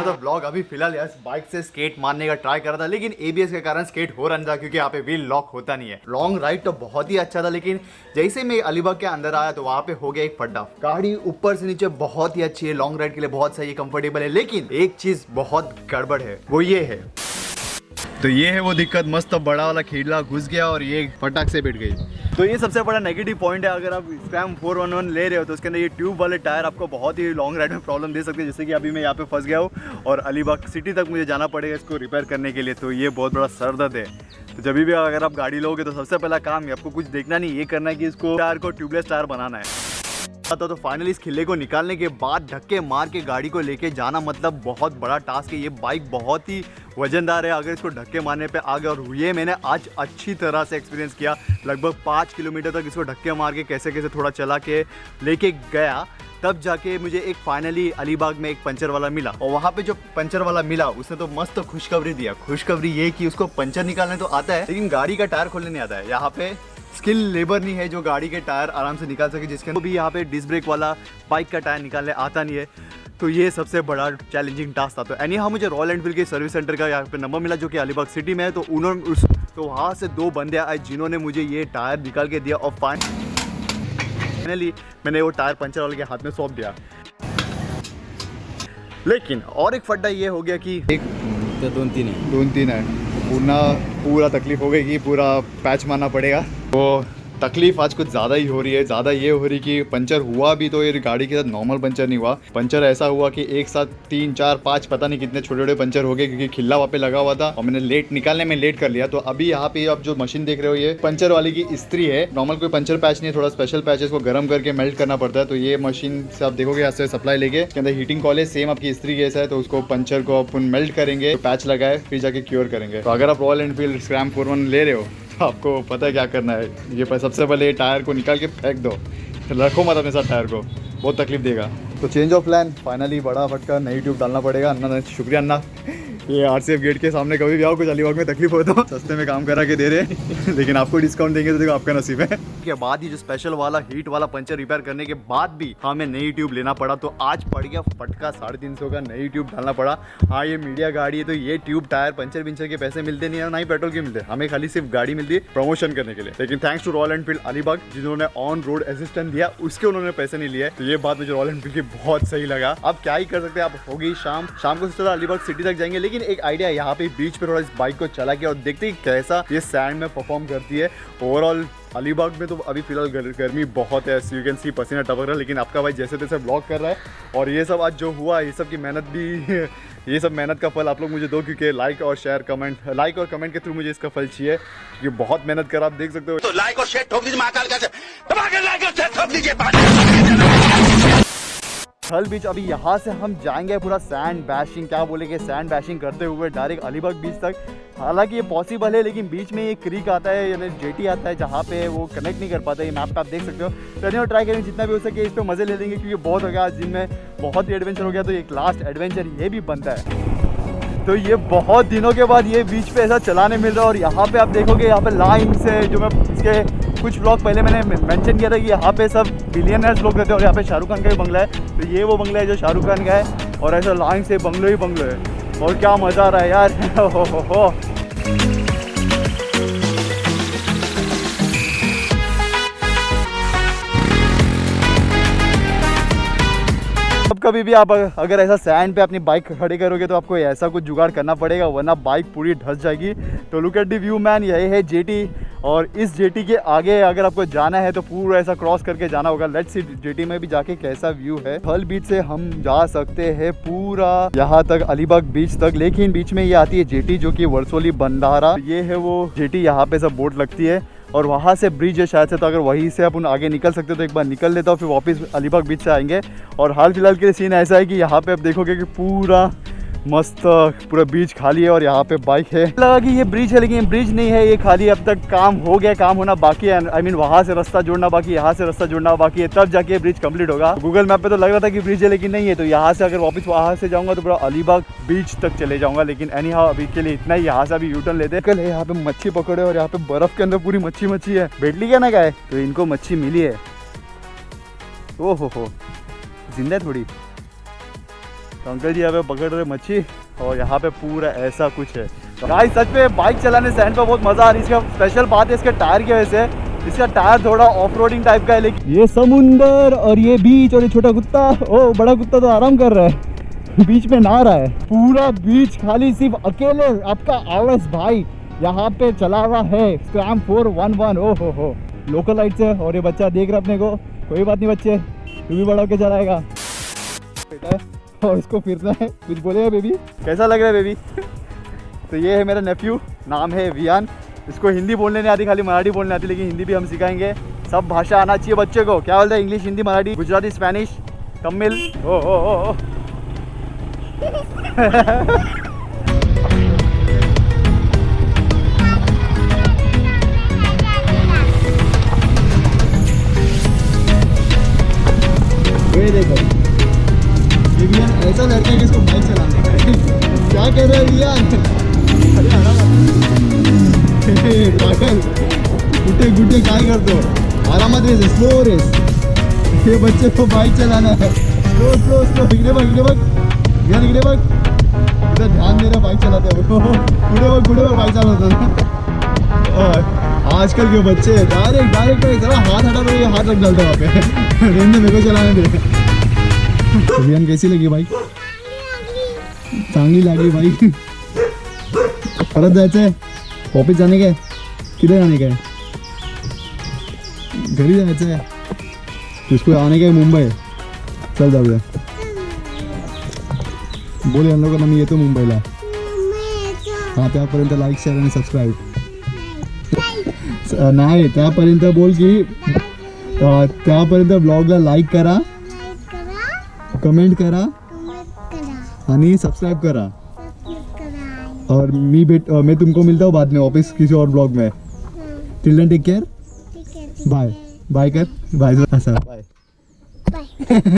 मतलब ब्लॉग अभी फिलहाल यार बाइक से स्केट मारने का ट्राई कर रहा था, लेकिन एबीएस के कारण स्केट हो रहा नहीं था क्योंकि यहाँ पे व्हील लॉक होता नहीं है। लॉन्ग राइड तो बहुत ही अच्छा था, लेकिन जैसे मैं अलीबाग के अंदर आया तो वहाँ पे हो गया एक फड्डा। गाड़ी ऊपर से नीचे बहुत ही अच्छी है, लॉन्ग राइड के लिए बहुत सही है, कंफर्टेबल है, लेकिन एक चीज बहुत गड़बड़ है, वो ये है। तो ये है वो दिक्कत, मस्त बड़ा वाला खीडला घुस गया और ये फटाक से बैठ गई। तो ये सबसे बड़ा नेगेटिव पॉइंट है। अगर आप स्क्रैम 411 ले रहे हो तो उसके अंदर ये ट्यूब वाले टायर आपको बहुत ही लॉन्ग राइड में प्रॉब्लम दे सकते हैं। जैसे कि अभी मैं यहाँ पे फंस गया हूँ और अलीबाग सिटी तक मुझे जाना पड़ेगा इसको रिपेयर करने के लिए, तो ये बहुत बड़ा सर दर्द है। तो जब भी अगर आप गाड़ी लोगे तो सबसे पहला काम है आपको कुछ देखना नहीं, ये करना है कि इसको टायर को ट्यूबलेस टायर बनाना है। तो फाइनली इस खिल्ले को निकालने के बाद धक्के मार के गाड़ी को लेके जाना मतलब बहुत बड़ा टास्क है। ये बाइक बहुत ही वजनदार है, अगर इसको धक्के मारने पे आ गया, और ये मैंने आज अच्छी तरह से एक्सपीरियंस किया। लगभग 5 किलोमीटर तक इसको धक्के मार के कैसे कैसे थोड़ा चला के लेके गया, तब जाके मुझे एक फाइनली अलीबाग में एक पंचर वाला मिला। और वहाँ पे जो पंचर वाला मिला उसने तो मस्त खुशखबरी दिया। खुशखबरी ये कि उसको पंचर निकालने तो आता है लेकिन गाड़ी का टायर खोलने नहीं आता है। यहाँ पे स्किल लेबर नहीं है जो गाड़ी के टायर आराम से निकाल सके, जिसके भी यहाँ पे डिस्क ब्रेक वाला बाइक का टायर निकालने आता नहीं है। तो ये सबसे बड़ा चैलेंजिंग टास्क था। तो एनी हाँ मुझे रॉयल एनफील्ड के सर्विस सेंटर का यहाँ पे नंबर मिला जो कि अलीबाग सिटी में है। तो उन्होंने तो वहाँ से 2 बंदे आए जिन्होंने मुझे ये टायर निकाल के दिया और फाइनली मैंने वो टायर पंचर वाले के हाथ में सौंप दिया। लेकिन और एक फड्डा ये हो गया कि एक 2-3 है, पूरा तकलीफ हो गई कि पूरा पैच मारना पड़ेगा। तो तकलीफ आज कुछ ज़्यादा ही हो रही है। ज़्यादा ये हो रही कि पंचर हुआ भी तो ये गाड़ी के साथ नॉर्मल पंचर नहीं हुआ, पंचर ऐसा हुआ कि एक साथ 3, 4, 5 पता नहीं कितने छोटे छोटे पंचर हो गए क्योंकि खिल्ला वहाँ पे लगा हुआ था और मैंने निकालने में लेट कर लिया। तो अभी यहाँ पे आप जो मशीन देख रहे हो ये पंचर वाली की इस्त्री है, नॉर्मल कोई पंचर पैच नहीं है, थोड़ा स्पेशल पैच है, इसको गर्म करके मेल्ट करना पड़ता है। तो ये मशीन से आप देखोगे ऐसे सप्लाई लेके इसके अंदर हीटिंग कॉलेज सेम आपकी इस्त्री जैसा है। तो उसको पंचर को अपन मेल्ट करेंगे, पैच लगाए, फिर जाके क्योर करेंगे। तो अगर आप रॉयल एनफील्ड स्क्रैम 411 ले रहे हो तो आपको पता है क्या करना है। ये सबसे पहले टायर को निकाल के फेंक दो, रखो मत अपने साथ टायर को, बहुत तकलीफ देगा। तो चेंज ऑफ प्लान, फाइनली बड़ा फटका, नई ट्यूब डालना पड़ेगा। अन्ना शुक्रिया अन्ना, ये आरसीएफ गेट के सामने कभी भी आओ, कुछ अलीबाग में तकलीफ हो तो सस्ते में काम करा के दे रहे लेकिन आपको डिस्काउंट देंगे तो देखो आपका नसीब है। के बाद ही जो स्पेशल वाला हीट वाला पंचर रिपेयर करने के बाद भी हमें नई ट्यूब लेना पड़ा। तो आज पड़ गया फटका 350 का, नई ट्यूब डालना पड़ा। हाँ ये मीडिया गाड़ी है तो ये ट्यूब टायर पंचर के पैसे मिलते नहीं है, ना ही पेट्रोल के मिलते, हमें खाली सिर्फ गाड़ी मिलती है प्रमोशन करने के लिए। लेकिन thanks to Royal Enfield Alibaug जिन्होंने ऑन रोड असिस्टेंट दिया, उसके उन्होंने पैसे नहीं लिए। तो ये बात मुझे रॉयल एनफील्ड की बहुत सही लगा। अब क्या ही कर सकते हैं, आप होगी शाम को सोचा अलीबाग सिटी तक जाएंगे, लेकिन एक आइडिया यहाँ पे बीच पे थोड़ा इस बाइक को चला के और देखते हैं कैसा ये सैंड में परफॉर्म करती है। ओवरऑल अलीबाग में तो अभी फिलहाल गर्मी बहुत है, यू कैन सी पसीना टपक रहा है, लेकिन आपका भाई जैसे तैसे ब्लॉग कर रहा है। और ये सब आज जो हुआ ये सब की मेहनत भी ये सब मेहनत का फल आप लोग मुझे दो, क्योंकि लाइक और कमेंट के थ्रू मुझे इसका फल चाहिए, क्योंकि बहुत मेहनत कर आप देख सकते हो। तो लाइक और शेयर ठोक दीजिए, महाकाल का लाइक और शेयर ठोक दीजिए। थल बीच अभी यहाँ से हम जाएंगे पूरा सैंड बैशिंग करते हुए डायरेक्ट अलीबाग बीच तक। हालांकि ये पॉसिबल है लेकिन बीच में एक क्रीक आता है यानी जेटी आता है जहाँ पे वो कनेक्ट नहीं कर पाता। ये मैप पे आप देख सकते हो। तो ट्राई करेंगे जितना भी हो सके, इस पे मजे ले लेंगे क्योंकि बहुत हो गया आज दिन में, बहुत ही एडवेंचर हो गया। तो एक लास्ट एडवेंचर ये भी बनता है। तो ये बहुत दिनों के बाद ये बीच पे ऐसा चलाने मिल रहा है। और यहाँ पे आप देखोगे यहाँ पे लाइन से, जो मैं इसके कुछ ब्लॉग पहले मैंने मेंशन किया था कि यहाँ पे सब बिलियनर्स लोग रहते हैं और यहाँ पे शाहरुख खान का भी बंगला है। तो ये वो बंगला है जो शाहरुख खान का है और ऐसा लाइन से बंगलो ही बंगलो है। और क्या मज़ा आ रहा है यार हो। कभी भी आप अगर ऐसा सैंड पे अपनी बाइक खड़ी करोगे तो आपको ऐसा कुछ जुगाड़ करना पड़ेगा, वरना बाइक पूरी धंस जाएगी। तो look at the view man, यही है जेटी। और इस जेटी के आगे अगर आपको जाना है तो पूरा ऐसा क्रॉस करके जाना होगा। लेट्स सी जेटी में भी जाके कैसा व्यू है। थल बीच से हम जा सकते हैं पूरा यहाँ तक अलीबाग बीच तक, लेकिन बीच में ये आती है जेटी जो कि वर्सोली बंडारा। ये है वो जेटी, यहाँ पे सब बोट लगती है और वहाँ से ब्रिज है शायद से। तो अगर वहीं से अपन आगे निकल सकते हो तो एक बार निकल लेता हूँ, फिर वापस अलीबाग बीच से आएंगे। और हाल फिलहाल के सीन ऐसा है कि यहाँ पे आप देखोगे कि पूरा मस्त पूरा बीच खाली है और यहाँ पे बाइक है। लगा कि ये ब्रिज है लेकिन ये ब्रिज नहीं है, ये खाली अब तक काम हो गया, काम होना बाकी है। आई मीन वहाँ से रास्ता जोड़ना बाकी, यहाँ से रास्ता जोड़ना बाकी है, तब जाके ब्रिज कंप्लीट होगा। गूगल मैप पे तो लग रहा था कि ब्रिज है लेकिन नहीं है। तो यहाँ से अगर वापस वहाँ से जाऊँगा तो पूरा अलीबाग बीच तक चले जाऊँगा। लेकिन एनी हाउ अभी के लिए इतना ही। यहाँ से अभी यूटर्न लेते हैं। कल यहाँ पे मच्छी पकड़े और यहाँ पे बर्फ के अंदर पूरी मच्छी है। बेटली क्या ना गाय, तो इनको मच्छी मिली है। ओहो जिंदा थोड़ी तो अंकल जी यहाँ पे पकड़ रहे मच्छी और यहाँ पे पूरा ऐसा कुछ है। गाइस सच में बाइक चलाने सैंड पे बहुत मज़ा आ रही है। इसका स्पेशल बात है इसके टायर की वजह से। इसका टायर थोड़ा ऑफ रोडिंग टाइप का है, लेकिन ये समुंदर और ये बीच और ये छोटा कुत्ता, ओ बड़ा कुत्ता तो आराम कर रहा है, बीच में नहा रहा है। पूरा बीच खाली सिर्फ अकेले आपका आवाज भाई यहाँ पे चला हुआ है स्क्रैम 411। ओ हो लोकल लाइट से। और ये बच्चा देख रहा अपने को, कोई बात नहीं बच्चे, तू भी बड़ा होके चलाएगा बेटा। और इसको फिरना है, कुछ बोलेगा बेबी? कैसा लग रहा है बेबी? तो ये है मेरा नेफ्यू, नाम है वियान। इसको हिंदी बोलने नहीं आती, खाली मराठी बोलने आती, लेकिन हिंदी भी हम सिखाएंगे। सब भाषा आना चाहिए बच्चे को। क्या बोलते हैं? English, Hindi, Marathi, Gujarati, Spanish, Tamil. ओ ये देखो ये वियान ऐसा लड़का है कि इसको बाइक चलाने का है। क्या कर रहा है वियान? अरे पागल, गुटे गुटे क्या करते हो? आराम रेस, स्लो रेस। ये बच्चे को बाइक चलाना है। Slow slow slow. इकडे बघ वियान, इकडे बघ। इधर ध्यान दे रहा बाइक चलाते हुए। गुड़े बघ बाइक चलाता। आजकल के बच्चे डायरेक्ट जरा हाथ हटा दो, ये हाथ रख डालते वहाँ पे। रेन में मेरे को चलाने दे। वियान कैसी लगी बाइक? चांगली लागली बाइक। परत जायचं आहे? ऑफिस जाने का है? किधर जाने का है? घरी जायचं आहे? तुझको आने का है मुंबई? चल जाऊया। बोल या लोकांना मी येतो मुंबईला। हा त्यापर्यंत लाईक शेअर आणि सबस्क्राईब नाही, त्यापर्यंत बोल की त्यापर्यंत ब्लॉगला लाईक करा, कमेंट करा आणि सब्सक्राइब करा। और मैं तुमको मिलता हूँ बाद में ऑफिस किसी और ब्लॉग में। Till then take care, bye bye कर, बाय। बाय।